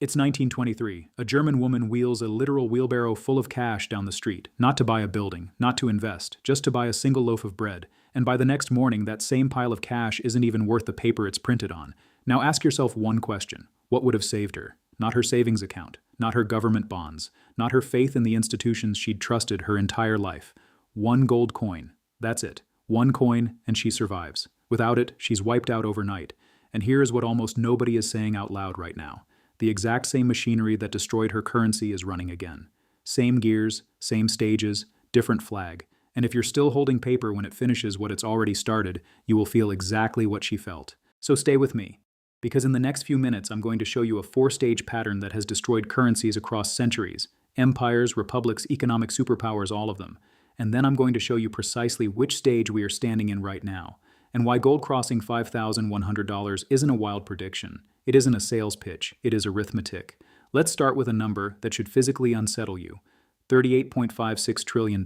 It's 1923. A German woman wheels a literal wheelbarrow full of cash down the street, not to buy a building, not to invest, just to buy a single loaf of bread. And by the next morning, that same pile of cash isn't even worth the paper it's printed on. Now ask yourself one question. What would have saved her? Not her savings account, not her government bonds, not her faith in the institutions she'd trusted her entire life. One gold coin. That's it. One coin, and she survives. Without it, she's wiped out overnight. And here is what almost nobody is saying out loud right now. The exact same machinery that destroyed her currency is running again. Same gears, same stages, different flag. And if you're still holding paper when it finishes what it's already started, you will feel exactly what she felt. So stay with me, because in the next few minutes I'm going to show you a four-stage pattern that has destroyed currencies across centuries, empires, republics, economic superpowers, all of them. And then I'm going to show you precisely which stage we are standing in right now, and why gold crossing $5,100 isn't a wild prediction. It isn't a sales pitch, it is arithmetic. Let's start with a number that should physically unsettle you. $38.56 trillion.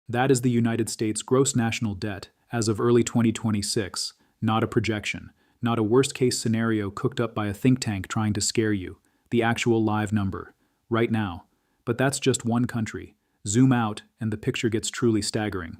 That is the United States' gross national debt as of early 2026, not a projection, not a worst-case scenario cooked up by a think tank trying to scare you. The actual live number, right now. But that's just one country. Zoom out, and the picture gets truly staggering.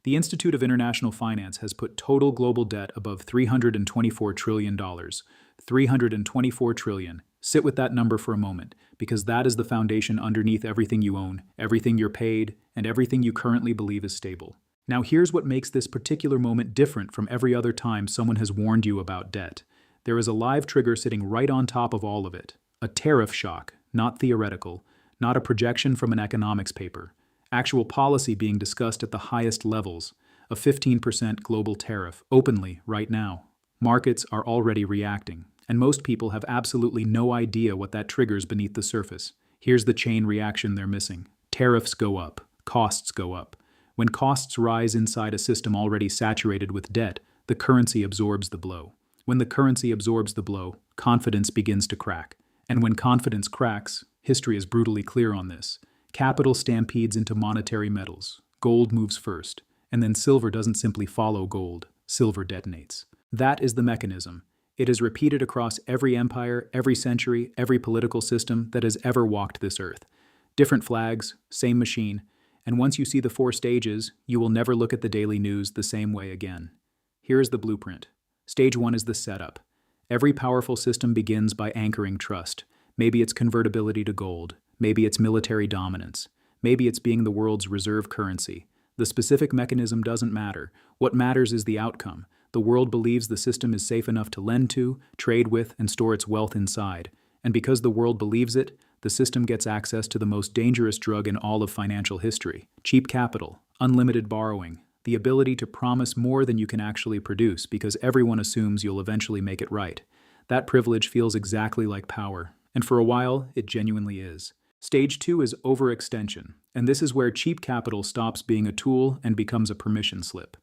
The Institute of International Finance has put total global debt above $324 trillion. $324 trillion. Sit with that number for a moment, because that is the foundation underneath everything you own, everything you're paid, and everything you currently believe is stable. Now here's what makes this particular moment different from every other time someone has warned you about debt. There is a live trigger sitting right on top of all of it. A tariff shock, not theoretical, not a projection from an economics paper. Actual policy being discussed at the highest levels, a 15% global tariff, openly, right now. Markets are already reacting, and most people have absolutely no idea what that triggers beneath the surface. Here's the chain reaction they're missing. Tariffs go up, costs go up. When costs rise inside a system already saturated with debt, the currency absorbs the blow. When the currency absorbs the blow, confidence begins to crack. And when confidence cracks, history is brutally clear on this. Capital stampedes into monetary metals. Gold moves first, and then silver doesn't simply follow gold. Silver detonates. That is the mechanism. It is repeated across every empire, every century, every political system that has ever walked this earth. Different flags, same machine, and once you see the four stages, you will never look at the daily news the same way again. Here is the blueprint. Stage 1 is the setup. Every powerful system begins by anchoring trust. Maybe it's convertibility to gold. Maybe it's military dominance. Maybe it's being the world's reserve currency. The specific mechanism doesn't matter. What matters is the outcome. The world believes the system is safe enough to lend to, trade with, and store its wealth inside. And because the world believes it, the system gets access to the most dangerous drug in all of financial history. Cheap capital, unlimited borrowing, the ability to promise more than you can actually produce because everyone assumes you'll eventually make it right. That privilege feels exactly like power. And for a while, it genuinely is. Stage 2 is overextension, and this is where cheap capital stops being a tool and becomes a permission slip.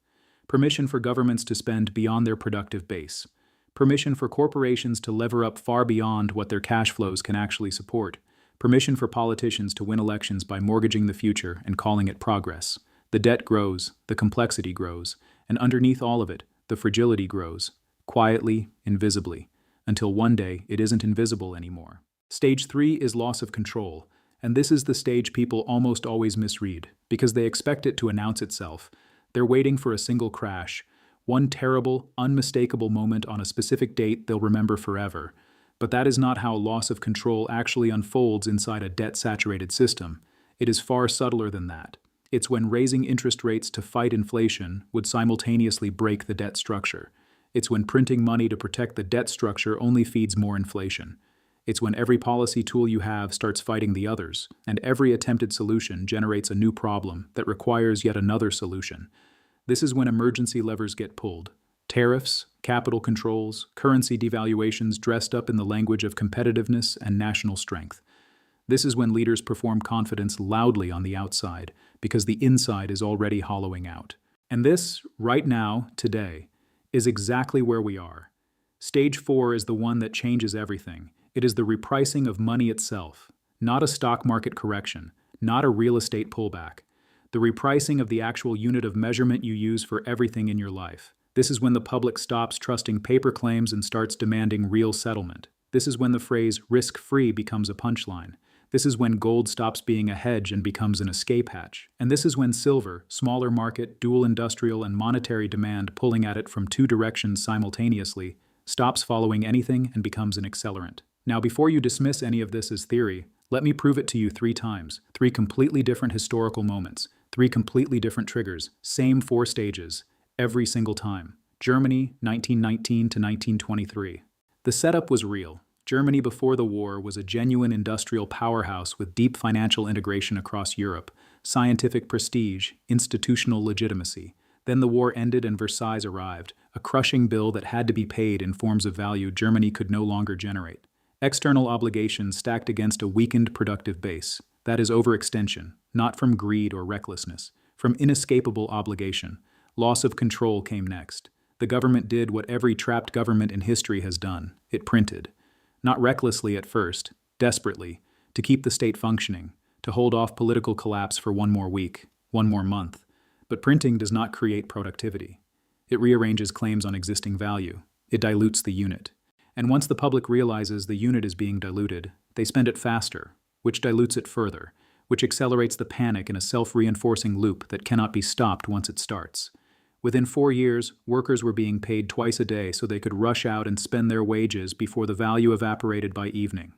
Permission for governments to spend beyond their productive base. Permission for corporations to lever up far beyond what their cash flows can actually support. Permission for politicians to win elections by mortgaging the future and calling it progress. The debt grows, the complexity grows, and underneath all of it, the fragility grows, quietly, invisibly, until one day it isn't invisible anymore. Stage 3 is loss of control, and this is the stage people almost always misread, because they expect it to announce itself. They're waiting for a single crash, one terrible, unmistakable moment on a specific date they'll remember forever. But that is not how loss of control actually unfolds inside a debt-saturated system. It is far subtler than that. It's when raising interest rates to fight inflation would simultaneously break the debt structure. It's when printing money to protect the debt structure only feeds more inflation. It's when every policy tool you have starts fighting the others, and every attempted solution generates a new problem that requires yet another solution. This is when emergency levers get pulled. Tariffs, capital controls, currency devaluations dressed up in the language of competitiveness and national strength. This is when leaders perform confidence loudly on the outside, because the inside is already hollowing out. And this, right now, today, is exactly where we are. Stage 4 is the one that changes everything. It is the repricing of money itself, not a stock market correction, not a real estate pullback. The repricing of the actual unit of measurement you use for everything in your life. This is when the public stops trusting paper claims and starts demanding real settlement. This is when the phrase risk-free becomes a punchline. This is when gold stops being a hedge and becomes an escape hatch. And this is when silver, smaller market, dual industrial and monetary demand pulling at it from two directions simultaneously, stops following anything and becomes an accelerant. Now, before you dismiss any of this as theory, let me prove it to you 3 times. 3 completely different historical moments, 3 completely different triggers, same 4 stages, every single time. Germany, 1919 to 1923. The setup was real. Germany before the war was a genuine industrial powerhouse with deep financial integration across Europe, scientific prestige, institutional legitimacy. Then the war ended and Versailles arrived, a crushing bill that had to be paid in forms of value Germany could no longer generate. External obligations stacked against a weakened productive base. That is overextension, not from greed or recklessness, from inescapable obligation. Loss of control came next. The government did what every trapped government in history has done. It printed. Not recklessly at first, desperately, to keep the state functioning, to hold off political collapse for 1 more week, 1 more month. But printing does not create productivity. It rearranges claims on existing value. It dilutes the unit. And once the public realizes the unit is being diluted, they spend it faster, which dilutes it further, which accelerates the panic in a self-reinforcing loop that cannot be stopped once it starts. Within 4 years, workers were being paid twice a day so they could rush out and spend their wages before the value evaporated by evening.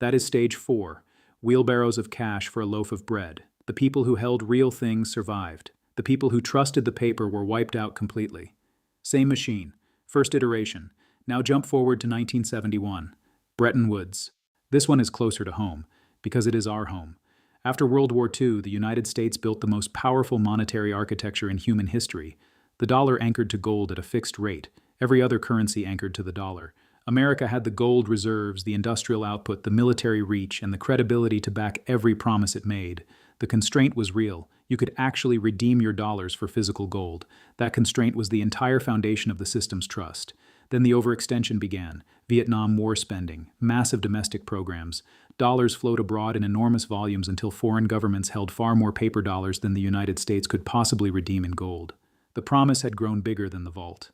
That is stage 4, wheelbarrows of cash for a loaf of bread. The people who held real things survived. The people who trusted the paper were wiped out completely. Same machine, first iteration. Now jump forward to 1971. Bretton Woods. This one is closer to home, because it is our home. After World War II, the United States built the most powerful monetary architecture in human history. The dollar anchored to gold at a fixed rate, every other currency anchored to the dollar. America had the gold reserves, the industrial output, the military reach, and the credibility to back every promise it made. The constraint was real. You could actually redeem your dollars for physical gold. That constraint was the entire foundation of the system's trust. Then the overextension began. Vietnam War spending, massive domestic programs. Dollars flowed abroad in enormous volumes until foreign governments held far more paper dollars than the United States could possibly redeem in gold. The promise had grown bigger than the vault.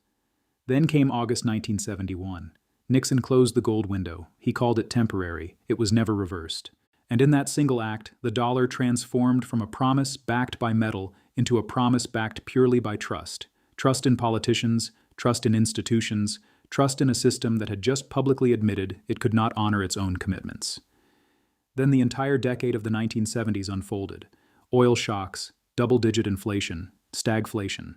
Then came August 1971. Nixon closed the gold window. He called it temporary. It was never reversed. And in that single act, the dollar transformed from a promise backed by metal into a promise backed purely by trust. Trust in politicians, trust in institutions, trust in a system that had just publicly admitted it could not honor its own commitments. Then the entire decade of the 1970s unfolded. Oil shocks, double-digit inflation, stagflation.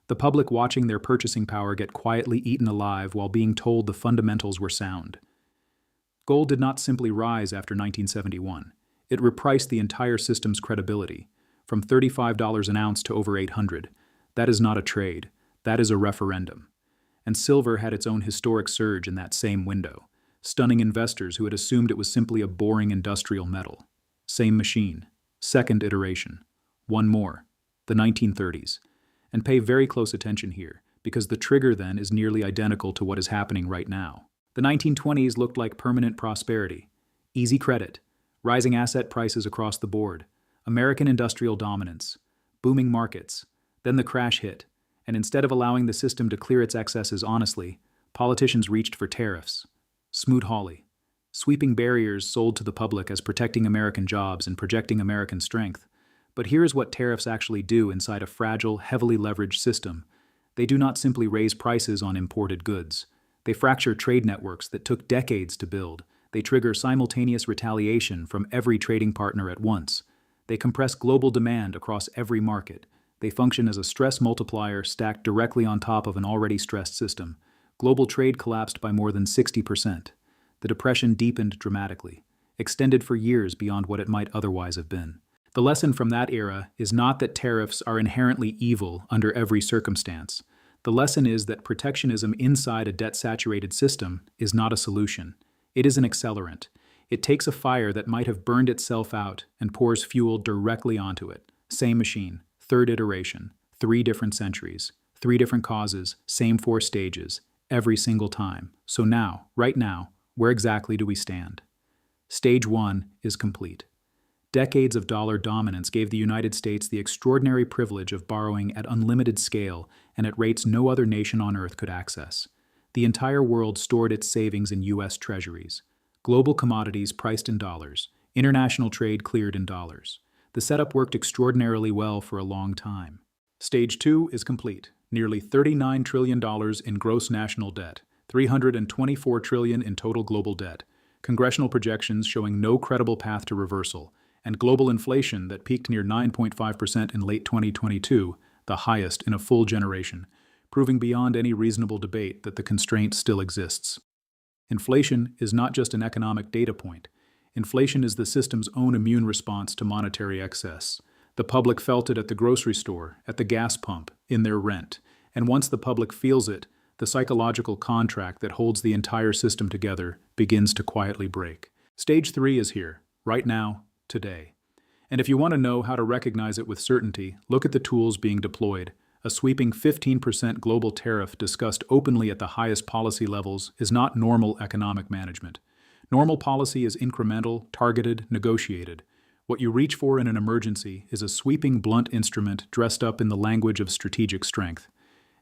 The public watching their purchasing power get quietly eaten alive while being told the fundamentals were sound. Gold did not simply rise after 1971. It repriced the entire system's credibility, from $35 an ounce to over $800. That is not a trade. That is a referendum. And silver had its own historic surge in that same window, stunning investors who had assumed it was simply a boring industrial metal. Same machine. Second iteration. One more. The 1930s. And pay very close attention here, because the trigger then is nearly identical to what is happening right now. The 1920s looked like permanent prosperity. Easy credit. Rising asset prices across the board. American industrial dominance. Booming markets. Then the crash hit. And instead of allowing the system to clear its excesses honestly, politicians reached for tariffs. Smoot-Hawley. Sweeping barriers sold to the public as protecting American jobs and projecting American strength. But here is what tariffs actually do inside a fragile, heavily leveraged system. They do not simply raise prices on imported goods. They fracture trade networks that took decades to build. They trigger simultaneous retaliation from every trading partner at once. They compress global demand across every market. They function as a stress multiplier stacked directly on top of an already stressed system. Global trade collapsed by more than 60%. The depression deepened dramatically, extended for years beyond what it might otherwise have been. The lesson from that era is not that tariffs are inherently evil under every circumstance. The lesson is that protectionism inside a debt-saturated system is not a solution. It is an accelerant. It takes a fire that might have burned itself out and pours fuel directly onto it. Same machine, third iteration, 3 different centuries, 3 different causes, same 4 stages, every single time. So now, right now, where exactly do we stand? Stage 1 is complete. Decades of dollar dominance gave the United States the extraordinary privilege of borrowing at unlimited scale and at rates no other nation on earth could access. The entire world stored its savings in U.S. treasuries. Global commodities priced in dollars. International trade cleared in dollars. The setup worked extraordinarily well for a long time. Stage 2 is complete. Nearly $39 trillion in gross national debt, $324 trillion in total global debt, congressional projections showing no credible path to reversal, and global inflation that peaked near 9.5% in late 2022, the highest in a full generation, proving beyond any reasonable debate that the constraint still exists. Inflation is not just an economic data point. Inflation is the system's own immune response to monetary excess. The public felt it at the grocery store, at the gas pump, in their rent. And once the public feels it, the psychological contract that holds the entire system together begins to quietly break. Stage 3 is here, right now, today. And if you want to know how to recognize it with certainty, look at the tools being deployed. A sweeping 15% global tariff discussed openly at the highest policy levels is not normal economic management. Normal policy is incremental, targeted, negotiated. What you reach for in an emergency is a sweeping, blunt instrument dressed up in the language of strategic strength.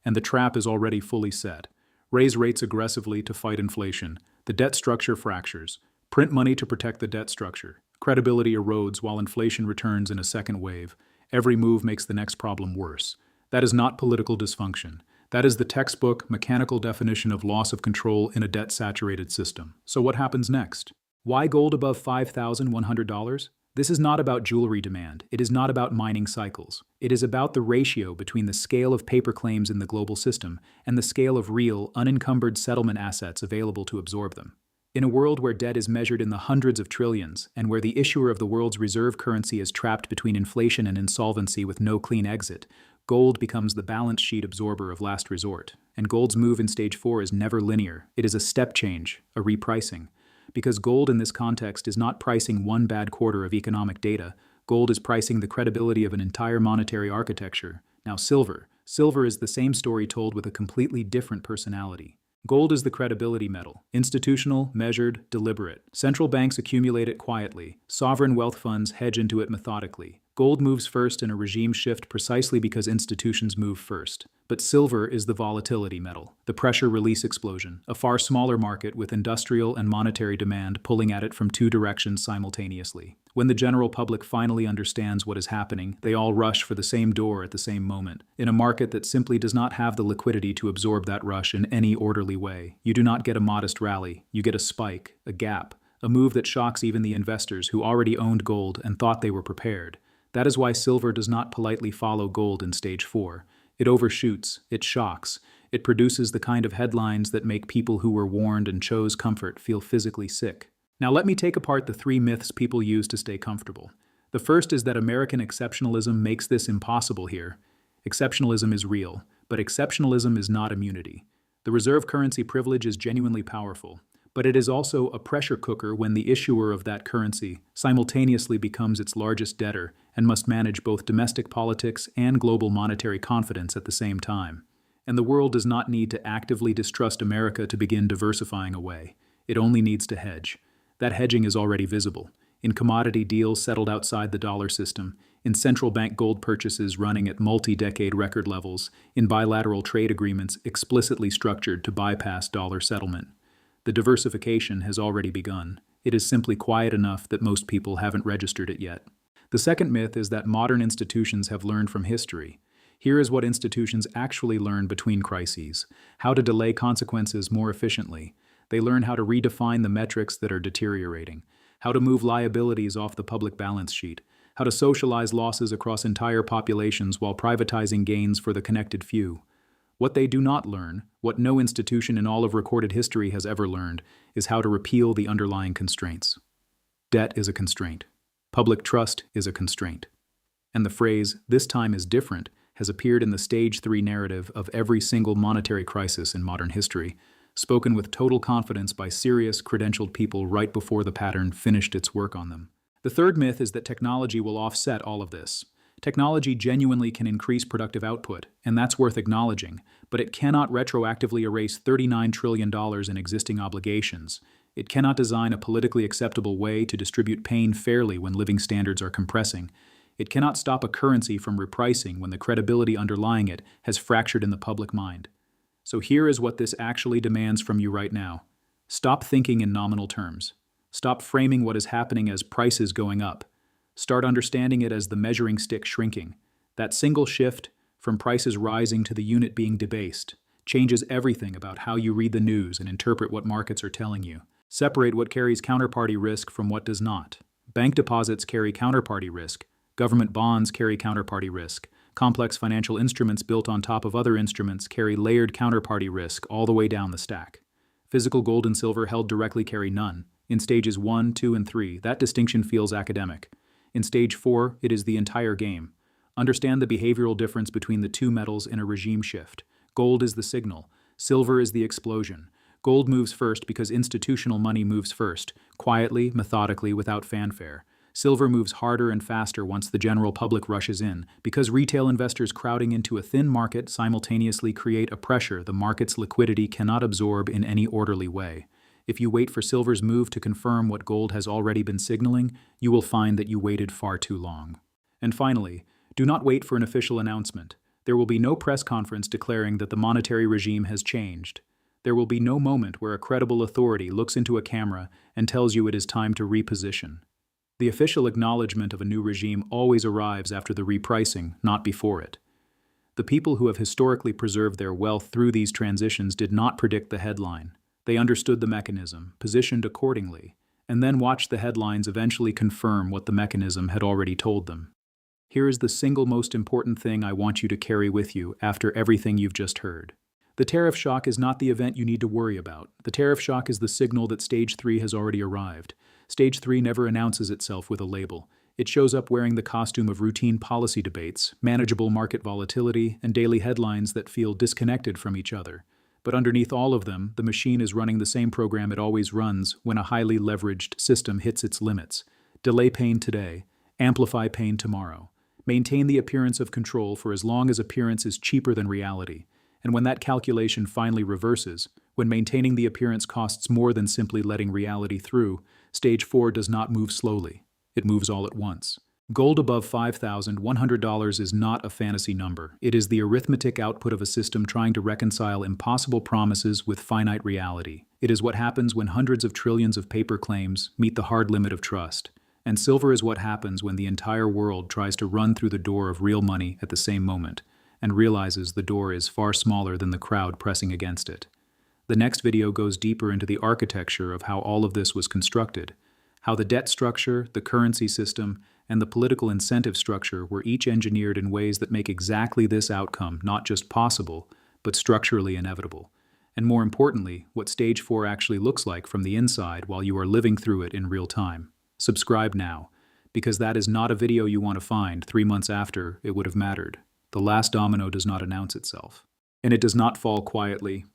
And the trap is already fully set. Raise rates aggressively to fight inflation. The debt structure fractures. Print money to protect the debt structure. Credibility erodes while inflation returns in a second wave. Every move makes the next problem worse. That is not political dysfunction. That is the textbook, mechanical definition of loss of control in a debt-saturated system. So what happens next? Why gold above $5,100? This is not about jewelry demand. It is not about mining cycles. It is about the ratio between the scale of paper claims in the global system and the scale of real, unencumbered settlement assets available to absorb them. In a world where debt is measured in the hundreds of trillions, and where the issuer of the world's reserve currency is trapped between inflation and insolvency with no clean exit, gold becomes the balance sheet absorber of last resort. And gold's move in stage 4 is never linear. It is a step change, a repricing. Because gold in this context is not pricing one bad quarter of economic data, gold is pricing the credibility of an entire monetary architecture. Now silver. Silver is the same story told with a completely different personality. Gold is the credibility metal, institutional, measured, deliberate. Central banks accumulate it quietly. Sovereign wealth funds hedge into it methodically. Gold moves first in a regime shift precisely because institutions move first. But silver is the volatility metal, the pressure release explosion, a far smaller market with industrial and monetary demand pulling at it from two directions simultaneously. When the general public finally understands what is happening, they all rush for the same door at the same moment. In a market that simply does not have the liquidity to absorb that rush in any orderly way, you do not get a modest rally, you get a spike, a gap, a move that shocks even the investors who already owned gold and thought they were prepared. That is why silver does not politely follow gold in stage 4. It overshoots, it shocks, it produces the kind of headlines that make people who were warned and chose comfort feel physically sick. Now let me take apart the 3 myths people use to stay comfortable. The first is that American exceptionalism makes this impossible here. Exceptionalism is real, but exceptionalism is not immunity. The reserve currency privilege is genuinely powerful, but it is also a pressure cooker when the issuer of that currency simultaneously becomes its largest debtor and must manage both domestic politics and global monetary confidence at the same time. And the world does not need to actively distrust America to begin diversifying away. It only needs to hedge. That hedging is already visible. In commodity deals settled outside the dollar system, in central bank gold purchases running at multi-decade record levels, in bilateral trade agreements explicitly structured to bypass dollar settlement. The diversification has already begun. It is simply quiet enough that most people haven't registered it yet. The second myth is that modern institutions have learned from history. Here is what institutions actually learn between crises: how to delay consequences more efficiently. They learn how to redefine the metrics that are deteriorating, how to move liabilities off the public balance sheet, how to socialize losses across entire populations while privatizing gains for the connected few. What they do not learn, what no institution in all of recorded history has ever learned, is how to repeal the underlying constraints. Debt is a constraint. Public trust is a constraint. And the phrase, "this time is different," has appeared in the Stage 3 narrative of every single monetary crisis in modern history, spoken with total confidence by serious, credentialed people right before the pattern finished its work on them. The third myth is that technology will offset all of this. Technology genuinely can increase productive output, and that's worth acknowledging, but it cannot retroactively erase $39 trillion in existing obligations. It cannot design a politically acceptable way to distribute pain fairly when living standards are compressing. It cannot stop a currency from repricing when the credibility underlying it has fractured in the public mind. So here is what this actually demands from you right now. Stop thinking in nominal terms. Stop framing what is happening as prices going up. Start understanding it as the measuring stick shrinking. That single shift, from prices rising to the unit being debased, changes everything about how you read the news and interpret what markets are telling you. Separate what carries counterparty risk from what does not. Bank deposits carry counterparty risk. Government bonds carry counterparty risk. Complex financial instruments built on top of other instruments carry layered counterparty risk all the way down the stack. Physical gold and silver held directly carry none. In stages 1, 2, and 3, that distinction feels academic. In stage 4, it is the entire game. Understand the behavioral difference between the two metals in a regime shift. Gold is the signal. Silver is the explosion. Gold moves first because institutional money moves first, quietly, methodically, without fanfare. Silver moves harder and faster once the general public rushes in, because retail investors crowding into a thin market simultaneously create a pressure the market's liquidity cannot absorb in any orderly way. If you wait for silver's move to confirm what gold has already been signaling, you will find that you waited far too long. And finally, do not wait for an official announcement. There will be no press conference declaring that the monetary regime has changed. There will be no moment where a credible authority looks into a camera and tells you it is time to reposition. The official acknowledgement of a new regime always arrives after the repricing, not before it. The people who have historically preserved their wealth through these transitions did not predict the headline. They understood the mechanism, positioned accordingly, and then watched the headlines eventually confirm what the mechanism had already told them. Here is the single most important thing I want you to carry with you after everything you've just heard. The tariff shock is not the event you need to worry about. The tariff shock is the signal that Stage 3 has already arrived. Stage 3 never announces itself with a label. It shows up wearing the costume of routine policy debates, manageable market volatility, and daily headlines that feel disconnected from each other. But underneath all of them, the machine is running the same program it always runs when a highly leveraged system hits its limits. Delay pain today, amplify pain tomorrow. Maintain the appearance of control for as long as appearance is cheaper than reality. And when that calculation finally reverses, when maintaining the appearance costs more than simply letting reality through, Stage 4 does not move slowly. It moves all at once. Gold above $5,100 is not a fantasy number. It is the arithmetic output of a system trying to reconcile impossible promises with finite reality. It is what happens when hundreds of trillions of paper claims meet the hard limit of trust. And silver is what happens when the entire world tries to run through the door of real money at the same moment, and realizes the door is far smaller than the crowd pressing against it. The next video goes deeper into the architecture of how all of this was constructed, how the debt structure, the currency system, and the political incentive structure were each engineered in ways that make exactly this outcome not just possible, but structurally inevitable. And more importantly, what Stage 4 actually looks like from the inside while you are living through it in real time. Subscribe now, because that is not a video you want to find 3 months after it would have mattered. The last domino does not announce itself. And it does not fall quietly.